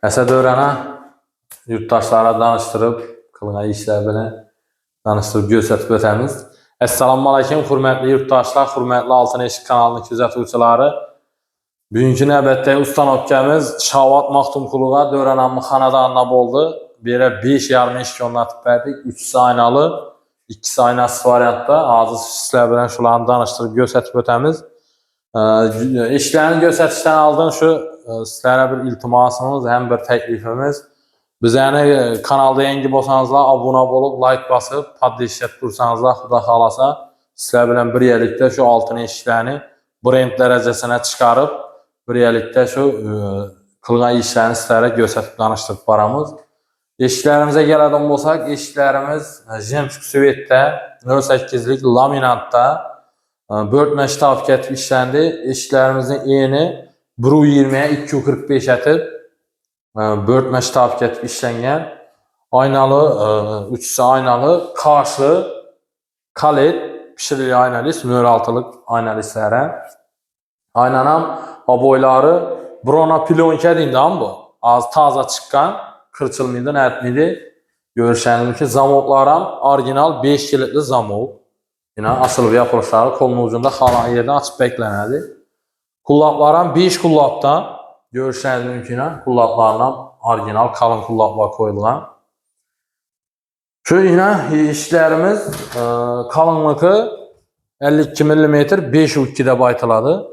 Əsəd öyrənə yurttaşlara danışdırıb, qılğan işlər belə danışdırıb göstərib ötəmiz. Assalamu alaykum, hörmətli yurttaşlar, hörmətli Altın Eşik kanalının gözətçiləri. Bugünkü növbətdə ustanovkamiz Şavat Maxtumquluğa dövrənamı xanadanına oldu. Belə 5,5 iş yollatıb verdik. 3 aynalı, 2 aynasız variantda. Hazır sizlər bilən şularını danışdırıb göstərib ötəmiz. İşlərini göstərişdən aldığım şu sizlərə bir iltimasımız, həm bir təklifimiz. Bizəni kanalda yeni bolsanızlar abunə olub, like basıb, poddeşət dursanızlar, xuda xalasa sizlər bilən bir yerlikdə şu altın işlərini brend dərəcəsinə çıxarıb, bir yerlikdə şu qılğan işlərini sizlərə göstərib danışdırıb baramız. İşlərimizə gələn olsaq, işlərimiz Jemsk Svetdə 08'lik laminatda börtmə ştab kətib işləndi. İşlərimizin eni 1.20'ye 2.45 ətib börtmə ştab kətib işlənən aynalı, 3 aynalı, kaşlı, kalet, pişirili aynalı, 06'lık aynalı islərə. Aynanam boyları brona plyonka deyildi bu. Az taza çıxqan, kırçılmıydı, nətmiydi. Görüşəndim ki, zamoklarım orijinal 5 kilitli zamok. Yine asıl yapılışları kolun ucunda xalan yerdən açıb bəklənədi. Kullaplarım 5 kullapdan görüşəniniz mümkün. Kullaplarla orijinal kalın kullaplar koyulan. Şu yine işlerimiz kalınlığı 52 mm 5.2'de baytıladı.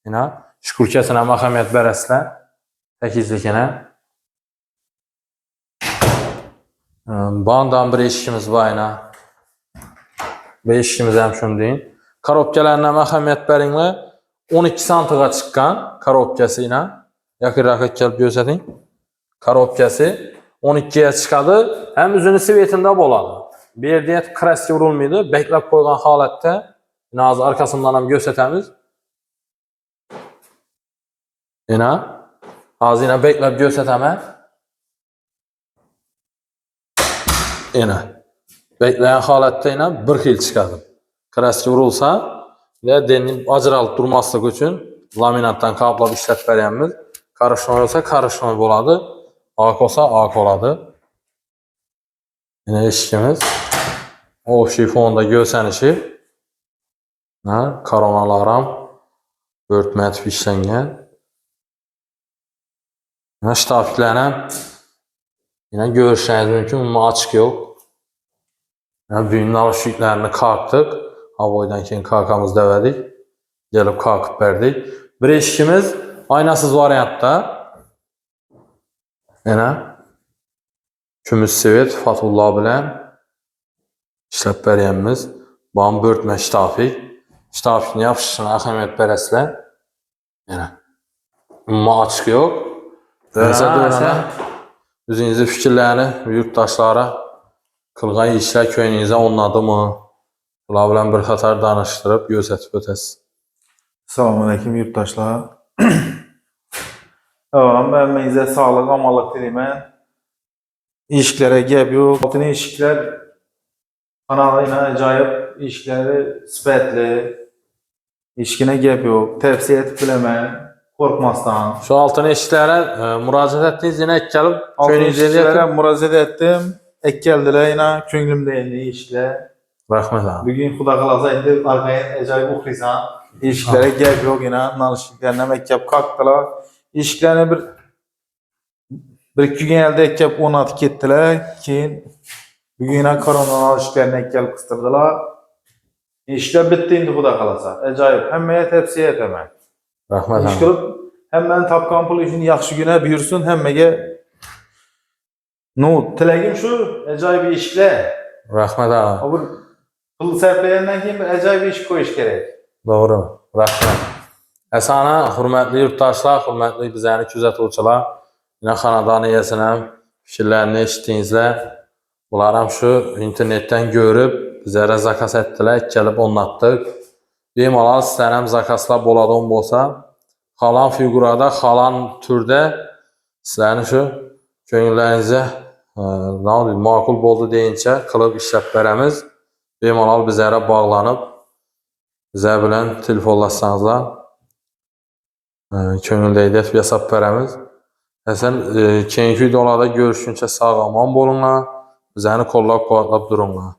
Yine şükürkesine makamiyet beresle 8'likine. Bandan bir eşikimiz var yine. 5 işimiz hem şunu deyin. Karobkelerine makamiyet berinle 12 santığa çıkan karobkesi ile yakın kelip gözetin. Karobkesi 12'ye çıkadı. Hem üzünü sivetinde boladı. Bir diyet kraski vurulmuydu. Beklep koygan halette yine az arkasından hem gözetemiz. Yine az yine beklep gözeteme. Yine bekleyen halette yine bir xil çıkadı. Kraski vurulsa ve denin acıralıp durmaslık için laminattan kaplab işlət verəyimiz. Karışma olsa karışma boladı. Ak olsa ak oladı. Yine eşikimiz. O şifonda görsənişi. Koronalarım. Börtmə etib işlənən. Yine ştafiklərlə yine görüşəniz mümkün. Bunun açıq yox. Yine büyünün alışıklarını kalktık. Havoydan keyin kalkamız devedik. Gelip kalkıp verdik. Bir eşikimiz aynasız variantta. Yine Kümüz Svet Fatullah bilen işləb verəyimiz. Bağım börtmə ştafik. Ştafikini yapışışına əhəmiyyət bərəslə. Yine amma açıq yox. Dönə üzünüzü fikirlərini yurttaşlara qılğan işlər köyünüzə onladı mı? Bunlar bilen bir xatar danışdırıb göstərib ötəsiz. Selamun aleyküm yurttaşlar. Evvelen benimizə sağlıq, amalıq dilimən. İşiklere gəb yox. Altın işiklər kanalıyla acayip işikləri sifətli. İşkinə gəb yox. Təvsiyə etib biləmən. Korkmazdan. Şu altın eşiklərə müraciət etdiniz, yine ek gəlib altın işiklərə müraciət etdim. Ek gəldilər, yine könlümdə indi işiklər. Rəhmət abi. Bugün xuda qalasa indi arqaya acayip oxuysan. İşiklərə gəb yox, yine nalışıklarına məkkəb kalktılar. İşiklərini bir-iki gün elde ekkəb 10 atı getdilər. Keyin bugün yine koronalar işiklərini ekkəb qıstırdılar. İşiklər bitti indi xuda qalasa. Acayip. Həmməyə təvsiyə etəmək. Rəhmət İş qılıb, həmməni tapqan pul üçün yaxşı günə buyursun, həmməyə tiləgim şu, acayip işiklər. Rəhmət abi. Pul sərfləyəndən keyin bir acayip iş koyuş gerek. Doğru. Rəhmət. Əsana, hürmətli yurttaşlar, hürmətli bizəni küzətçilər, yine xanadan yiyəsinəm, fikirlərini eşitdiyinizlə, bunlarım şu internetten görüb, bizlərə zakas etdilər, gəlib onlatdıq. Bemalal istənəm zakaslar boladon bolsa, xalan figurada, xalan türdə sizlərin şu könüllərinizə makul boldu deyincə qılıb işləb verəmiz. Bemalal bizlərə bağlanıb, bizə bilən telefonlaşsanızlar könüllü edib hesab verəmiz. Həsən, keyinki videolarda görüşünçə sağ aman bolunlar. Bizəni kollab quvvatlab durunlar.